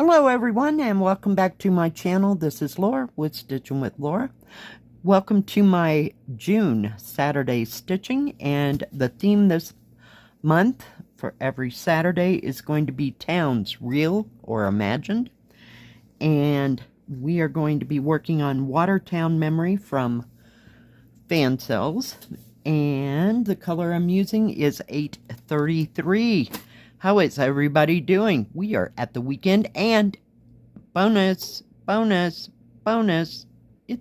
Hello everyone and welcome back to my channel. This is Lora with Stitching with Lora. Welcome to my June Saturday stitching, and the theme this month for every Saturday is going to be towns, real or imagined. And we are going to be working on Watertown Memory from Fansells, and the color I'm using is 833. How is everybody doing? We are at the weekend, and bonus, it's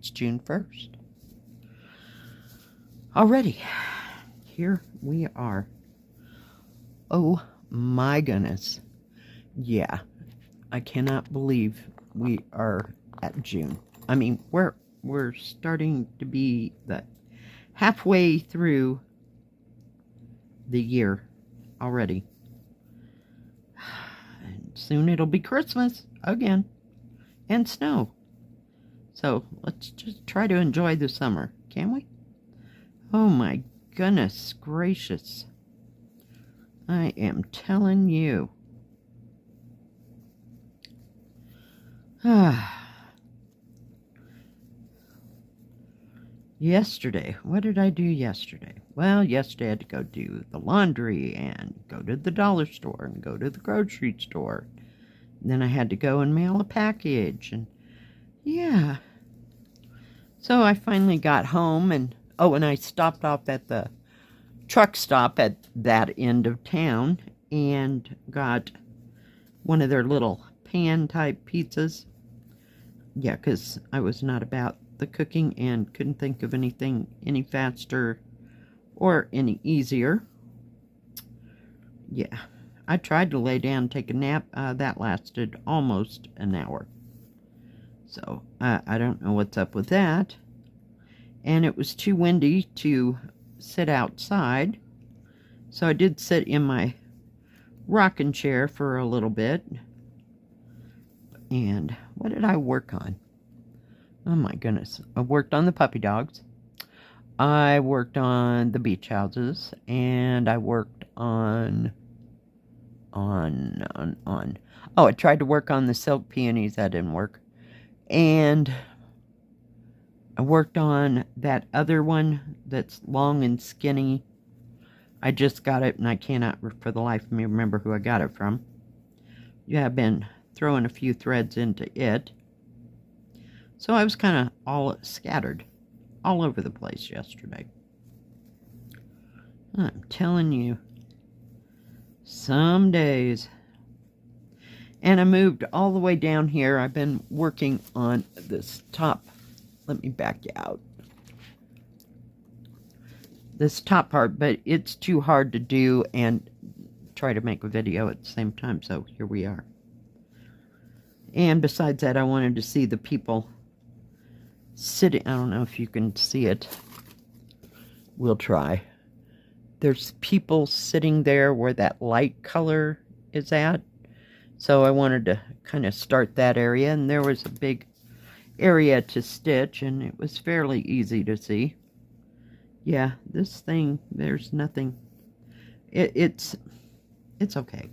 June 1st. Already, here we are. Oh my goodness. Yeah, I cannot believe we are at June. I mean, we're starting to be the halfway through the year already. And soon it'll be Christmas again and snow. So let's just try to enjoy the summer, can we? Oh my goodness gracious. I am telling you. Yesterday, what did I do yesterday? Well, yesterday I had to go do the laundry and go to the dollar store and go to the grocery store. And then I had to go and mail a package, and yeah. So I finally got home, and and I stopped off at the truck stop at that end of town and got one of their little pan type pizzas. Yeah, because I was not about the cooking and couldn't think of anything any faster or any easier. Yeah, I tried to lay down and take a nap. That lasted almost an hour. So I don't know what's up with that. And it was too windy to sit outside. So I did sit in my rocking chair for a little bit. And what did I work on? Oh my goodness. I worked on the puppy dogs. I worked on the beach houses. And I worked on. Oh, I tried to work on the silk peonies. That didn't work. And I worked on that other one that's long and skinny. I just got it, and I cannot for the life of me remember who I got it from. Yeah, I've been throwing a few threads into it. So I was kind of all scattered all over the place yesterday. I'm telling you, some days. And I moved all the way down here. I've been working on this top. Let me back you out. This top part, but it's too hard to do and try to make a video at the same time. So here we are. And besides that, I wanted to see the people sitting. I don't know if you can see it. We'll try. There's people sitting there where that light color is at. So I wanted to kind of start that area, and there was a big area to stitch, and it was fairly easy to see. Yeah, this thing, there's nothing. It's okay.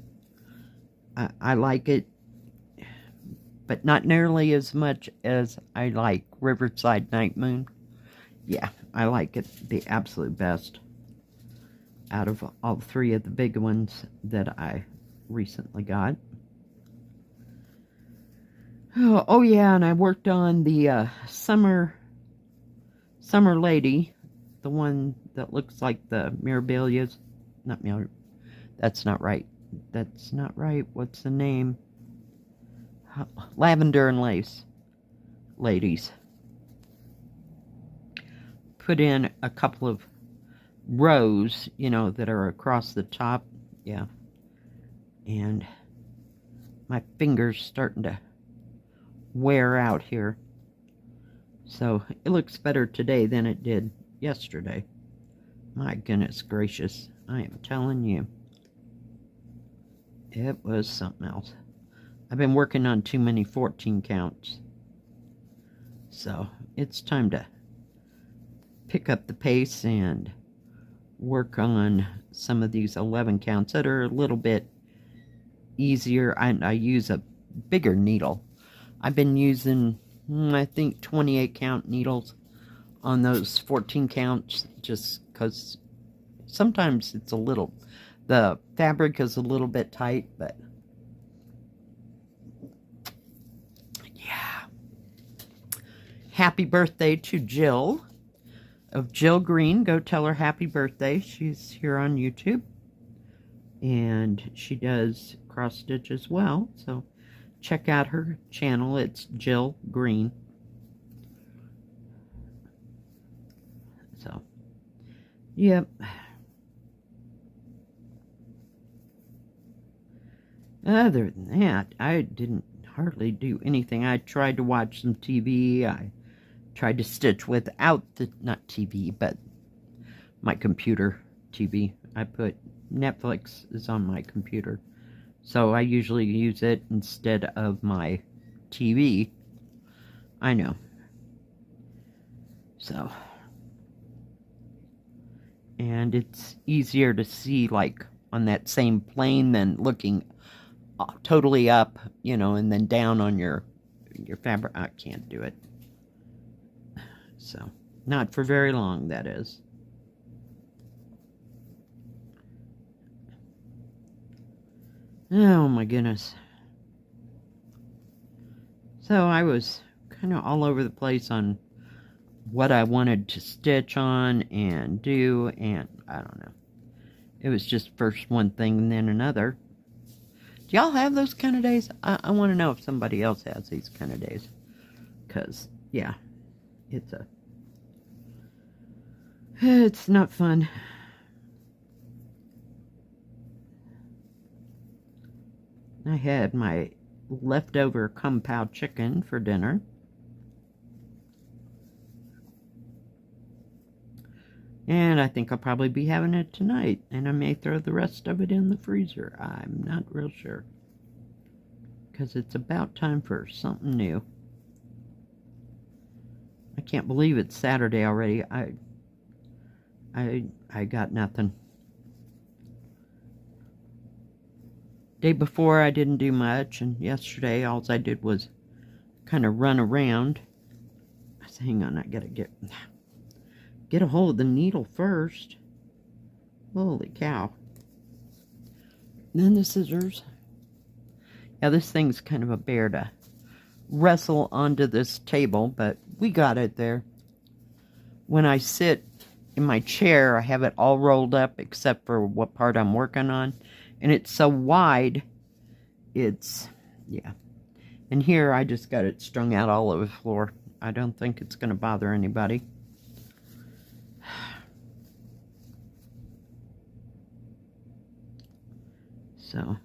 I like it, but not nearly as much as I like Riverside Night Moon. Yeah, I like it the absolute best out of all three of the big ones that I recently got. Oh yeah, and I worked on the summer lady, the one that looks like the Mirabilias. Not Mir. That's not right. That's not right. What's the name? Lavender and Lace ladies. Put in a couple of rows, you know, that are across the top. Yeah. And my finger's starting to wear out here. So it looks better today than it did yesterday. My goodness gracious. I am telling you. It was something else. I've been working on too many 14 counts. So it's time to pick up the pace and work on some of these 11 counts that are a little bit easier. I use bigger needle. I've been using, I think, 28 count needles on those 14 counts, just because sometimes it's a little, the fabric is a little bit tight, but yeah. Happy birthday to Jill of Jill Green. Go tell her happy birthday. She's here on YouTube, and she does cross stitch as well, so check out her channel. It's Jill Green. So, yep. Other than that, I didn't hardly do anything. I tried to watch some TV. I tried to stitch without the, not TV, but my computer TV. I put Netflix is on my computer, so I usually use it instead of my TV. I know. So, and it's easier to see like on that same plane than looking totally up, you know, and then down on your fabric. I can't do it. So, not for very long, that is. Oh my goodness. So I was kind of all over the place on what I wanted to stitch on and do, and I don't know. It was just first one thing and then another. Do y'all have those kind of days? I want to know if somebody else has these kind of days. Because, yeah, it's not fun. I had my leftover kung pao chicken for dinner. And I think I'll probably be having it tonight. And I may throw the rest of it in the freezer. I'm not real sure. Because it's about time for something new. I can't believe it's Saturday already. I got nothing. Day before I didn't do much, and yesterday all I did was kind of run around. I said, hang on, I gotta get a hold of the needle first. Holy cow. And then the scissors. Yeah, this thing's kind of a bear to wrestle onto this table, but we got it there. When I sit in my chair, I have it all rolled up except for what part I'm working on. And it's so wide, it's, yeah. And here I just got it strung out all over the floor. I don't think it's going to bother anybody. So,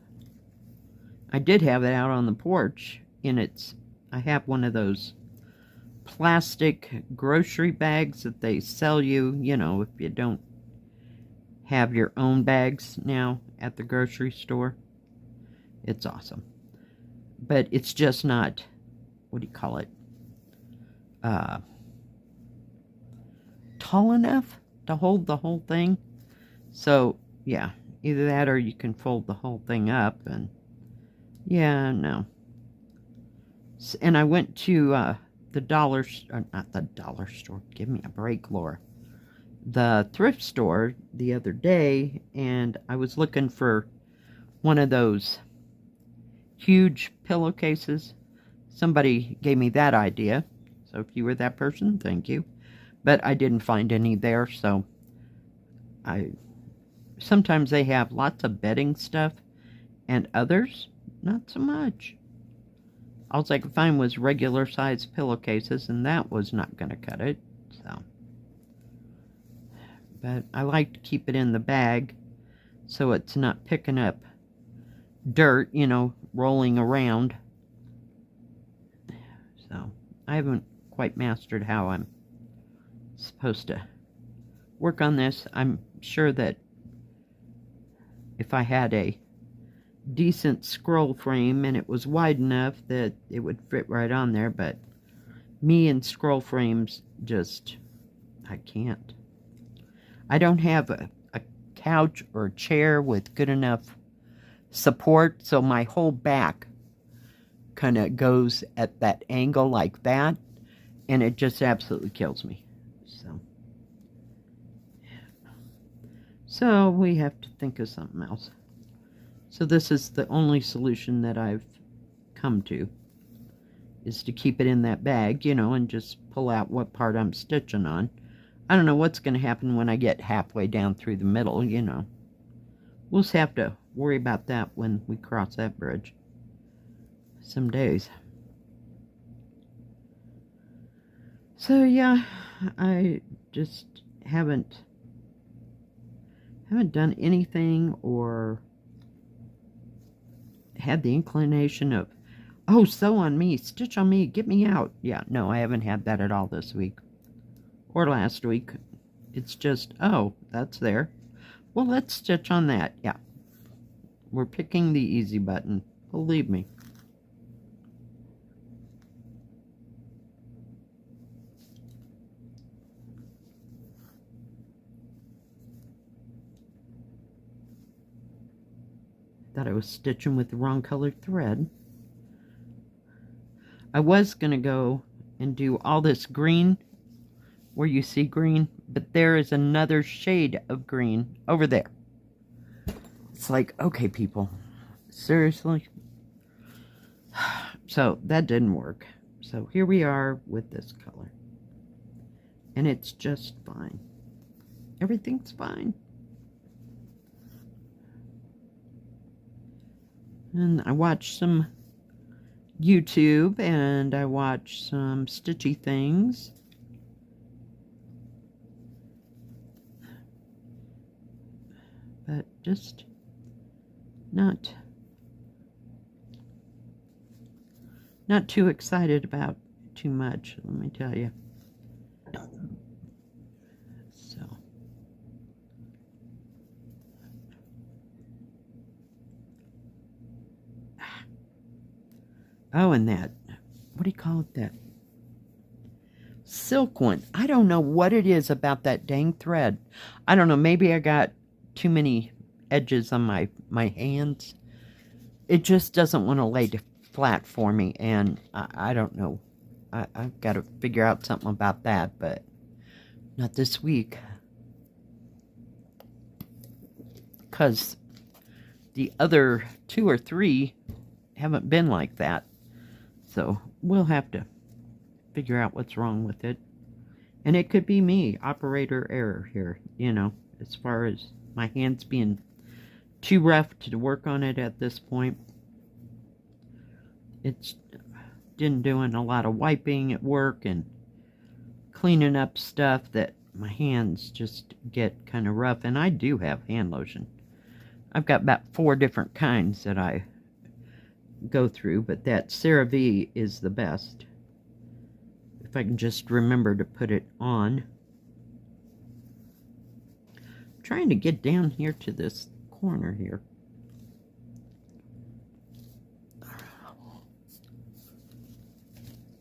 I did have it out on the porch, and I have one of those plastic grocery bags that they sell you, you know, if you don't have your own bags now at the grocery store. It's awesome. But it's just not, what do you call it? Tall enough to hold the whole thing. So, yeah, either that or you can fold the whole thing up, and yeah, no. And I went to not the dollar store, give me a break, Laura. The thrift store the other day, and I was looking for one of those huge pillowcases. Somebody gave me that idea, so if you were that person, thank you. But I didn't find any there, so sometimes they have lots of bedding stuff, and others, not so much. All I could find was regular size pillowcases, and that was not going to cut it, so. But I like to keep it in the bag so it's not picking up dirt, you know, rolling around. So, I haven't quite mastered how I'm supposed to work on this. I'm sure that if I had a decent scroll frame and it was wide enough that it would fit right on there, but me and scroll frames just, I can't. I don't have a couch or a chair with good enough support, so my whole back kind of goes at that angle like that, and it just absolutely kills me. So we have to think of something else. So this is the only solution that I've come to, is to keep it in that bag, you know, and just pull out what part I'm stitching on. I don't know what's going to happen when I get halfway down through the middle, you know. We'll just have to worry about that when we cross that bridge some days. So yeah, I just haven't done anything or had the inclination of, oh, sew on me, stitch on me, get me out. Yeah, no, I haven't had that at all this week or last week. It's just, oh, that's there. Well, let's stitch on that. Yeah, we're picking the easy button, believe me. Thought I was stitching with the wrong colored thread. I was going to go and do all this green where you see green, but there is another shade of green over there. It's like, okay, people, seriously? So that didn't work. So here we are with this color. And it's just fine. Everything's fine. And I watched some YouTube and I watched some stitchy things. But just not too excited about too much, let me tell you. So oh, and that, what do you call it, that silk one? I don't know what it is about that dang thread. I don't know, maybe I got too many edges on my hands. It just doesn't want to lay flat for me, and I don't know. I've got to figure out something about that, but not this week. Because the other 2 or 3 haven't been like that. So we'll have to figure out what's wrong with it. And it could be me, operator error here, you know, as far as my hands being too rough to work on it at this point. It's been doing a lot of wiping at work and cleaning up stuff that my hands just get kind of rough. And I do have hand lotion. I've got about 4 different kinds that I go through, but that CeraVe is the best. If I can just remember to put it on. I'm trying to get down here to this corner here.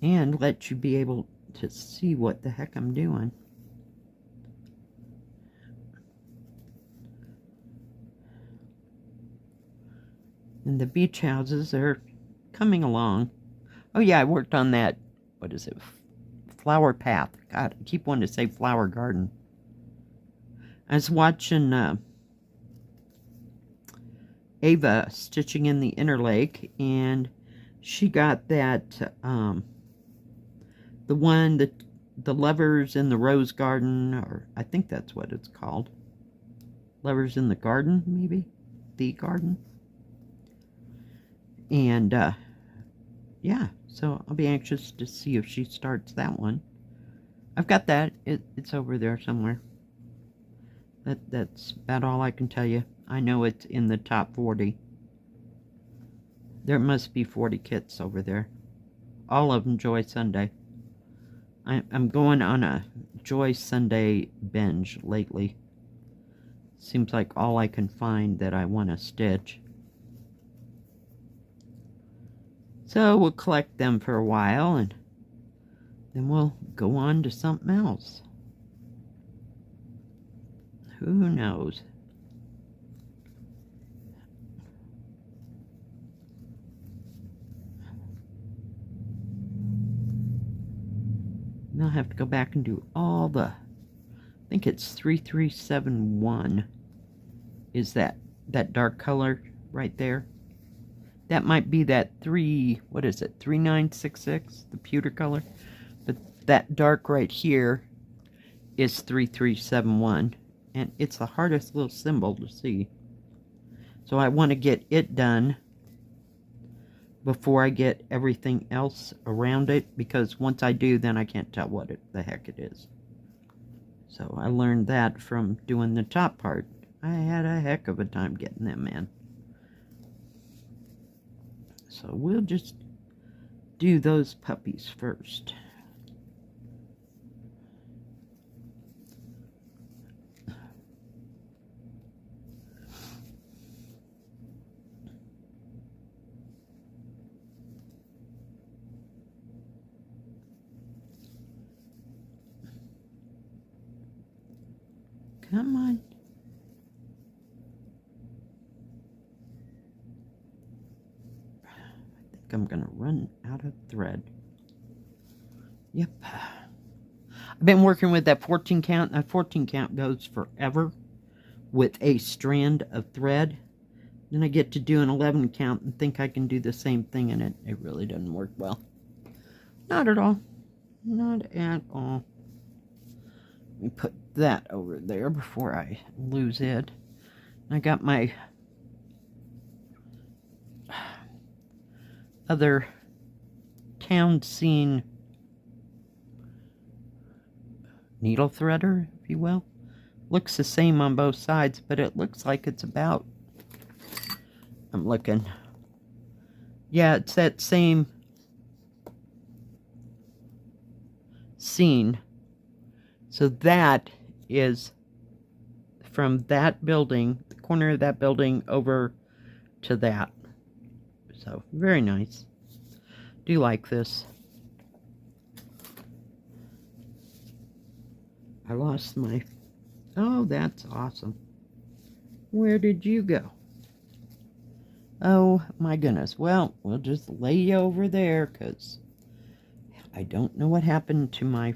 And let you be able to see what the heck I'm doing. And the beach houses are coming along. Oh yeah, I worked on that, what is it, flower path. God, I keep wanting to say flower garden. I was watching Ava stitching in the interlake, and she got that, the one, the lovers in the rose garden, or I think that's what it's called. Lovers in the garden, maybe? The garden. And, yeah, so I'll be anxious to see if she starts that one. I've got that. It's over there somewhere. That's about all I can tell you. I know it's in the top 40. There must be 40 kits over there. All of them Joy Sunday. I'm going on a Joy Sunday binge lately. Seems like all I can find that I want to stitch. So we'll collect them for a while, and then we'll go on to something else. Who knows? And I'll have to go back and do all the, I think it's 3371 is that dark color right there. That might be that 3966, the pewter color. But that dark right here is 3371. And it's the hardest little symbol to see. So I want to get it done before I get everything else around it. Because once I do, then I can't tell what the heck it is. So I learned that from doing the top part. I had a heck of a time getting them in. So we'll just do those puppies first. Come on. I'm gonna run out of thread. Yep. I've been working with that 14 count. That 14 count goes forever with a strand of thread. Then I get to do an 11 count and think I can do the same thing, and it really doesn't work well. Not at all. Not at all. Let me put that over there before I lose it. I got my other town scene needle threader, if you will. Looks the same on both sides, but it looks like it's about, I'm looking. Yeah, it's that same scene. So that is from that building, the corner of that building, over to that. So, very nice. Do like this. I lost my... Oh, that's awesome. Where did you go? Oh, my goodness. Well, we'll just lay you over there, because I don't know what happened to my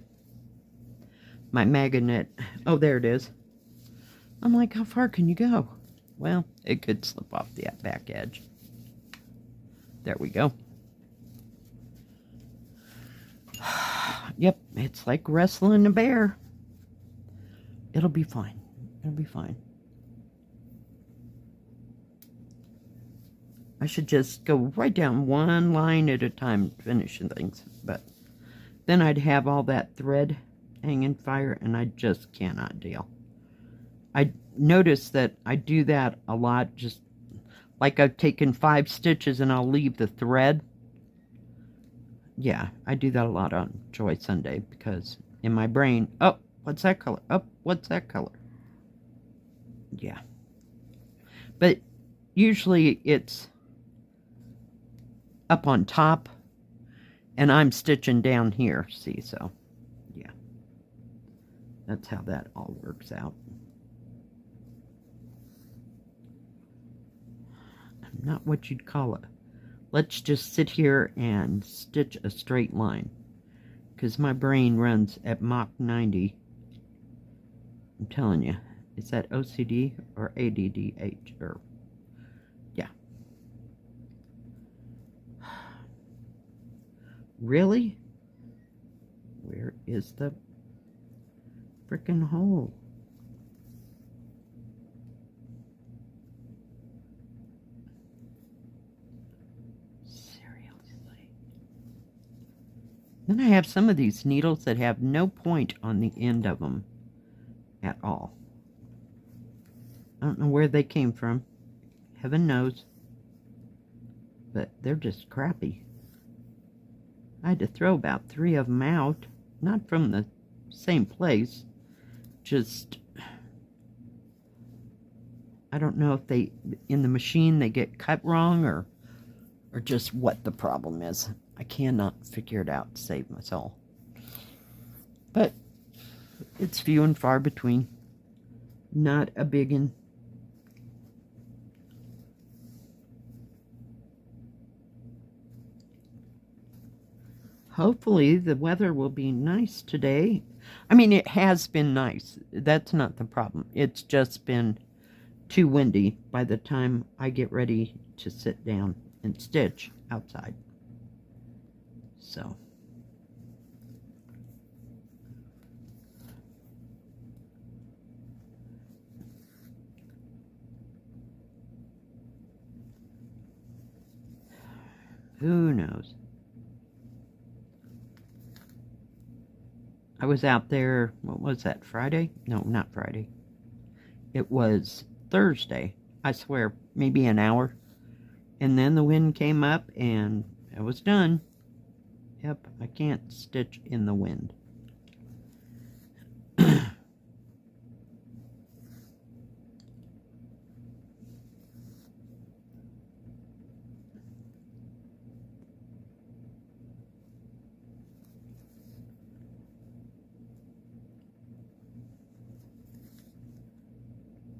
magnet. Oh, there it is. I'm like, how far can you go? Well, it could slip off the back edge. There we go. Yep, it's like wrestling a bear. It'll be fine. It'll be fine. I should just go right down one line at a time finishing things. But then I'd have all that thread hanging fire, and I just cannot deal. I notice that I do that a lot, just like I've taken 5 stitches and I'll leave the thread. Yeah, I do that a lot on Joy Sunday, because in my brain, oh, what's that color? Oh, what's that color? Yeah. But usually it's up on top, and I'm stitching down here, see, so, yeah. That's how that all works out. I'm not what you'd call it. Let's just sit here and stitch a straight line, because my brain runs at Mach 90. I'm telling you, is that OCD or ADDH? Or, yeah. Really? Where is the frickin' hole? Seriously. Then I have some of these needles that have no point on the end of them at all. I don't know where they came from. Heaven knows. But they're just crappy. I had to throw about 3 of them out. Not from the same place. Just, I don't know if they, in the machine, they get cut wrong, or just what the problem is. I cannot figure it out to save my soul. But it's few and far between. Not a biggin'. hopefully the weather will be nice today. I mean, it has been nice. That's not the problem. It's just been too windy by the time I get ready to sit down and stitch outside. So. Who knows? I was out there, what was that, Friday? No, not Friday. It was Thursday, I swear, maybe an hour. And then the wind came up and I was done. Yep, I can't stitch in the wind.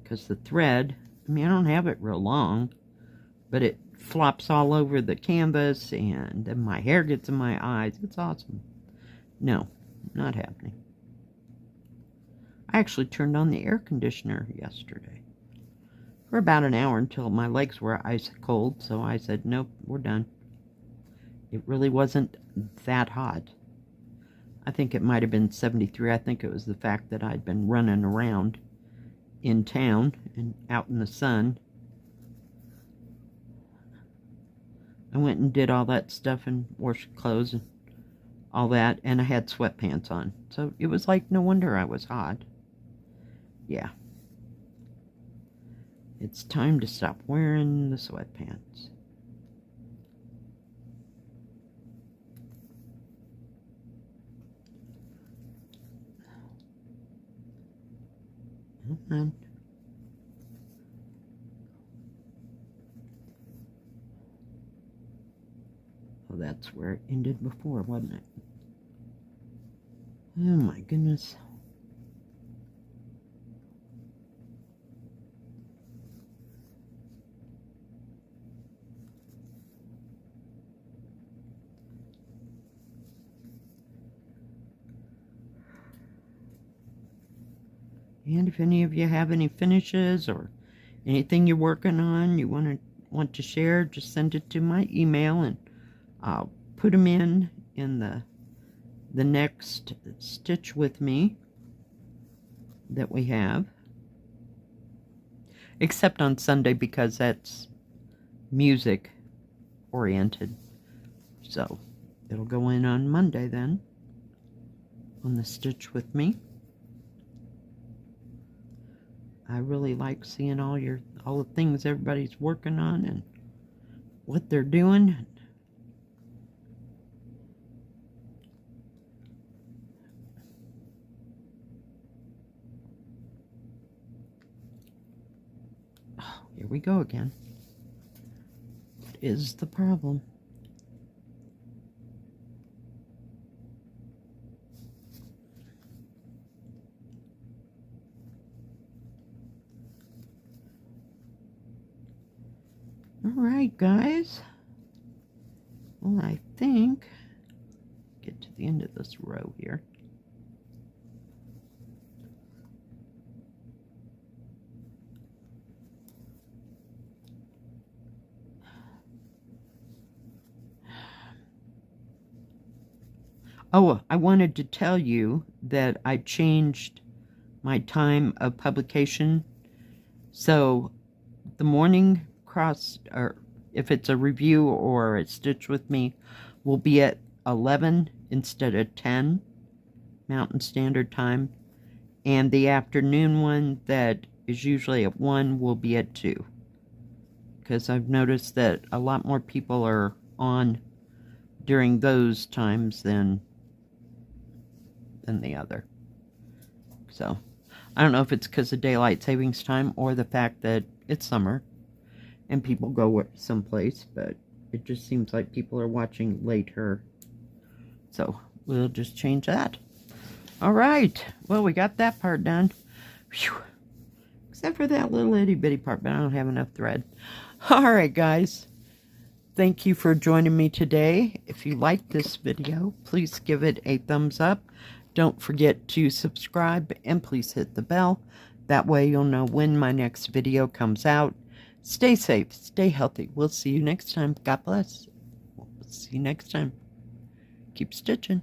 Because the thread, I mean, I don't have it real long, but it flops all over the canvas and then my hair gets in my eyes. It's awesome. No, not happening. I actually turned on the air conditioner yesterday for about an hour until my legs were ice cold, so I said, nope, we're done. It really wasn't that hot. I think it might have been 73. I think it was the fact that I'd been running around in town and out in the sun. I went and did all that stuff and washed clothes and all that, and I had sweatpants on. So it was like, no wonder I was hot. Yeah. It's time to stop wearing the sweatpants. Come on. Oh, that's where it ended before, wasn't it? Oh my goodness. And if any of you have any finishes or anything you're working on you want to share, just send it to my email and I'll put them in the next stitch with me that we have. Except on Sunday because that's music oriented. So it'll go in on Monday then on the stitch with me. I really like seeing all the things everybody's working on and what they're doing. Oh, here we go again. What is the problem? Alright, guys. Well, I think get to the end of this row here. Oh, I wanted to tell you that I changed my time of publication. So the morning cross, or if it's a review or a stitch with me, will be at 11 instead of 10 Mountain Standard Time. And the afternoon one that is usually at 1 will be at 2. Because I've noticed that a lot more people are on during those times than the other. So I don't know if it's because of daylight savings time or the fact that it's summer and people go someplace, but it just seems like people are watching later. So we'll just change that. All right. Well, we got that part done. Whew. Except for that little itty bitty part, but I don't have enough thread. All right, guys. Thank you for joining me today. If you like this video, please give it a thumbs up. Don't forget to subscribe and please hit the bell. That way you'll know when my next video comes out. Stay safe, stay healthy. We'll see you next time. God bless. We'll see you next time. Keep stitching.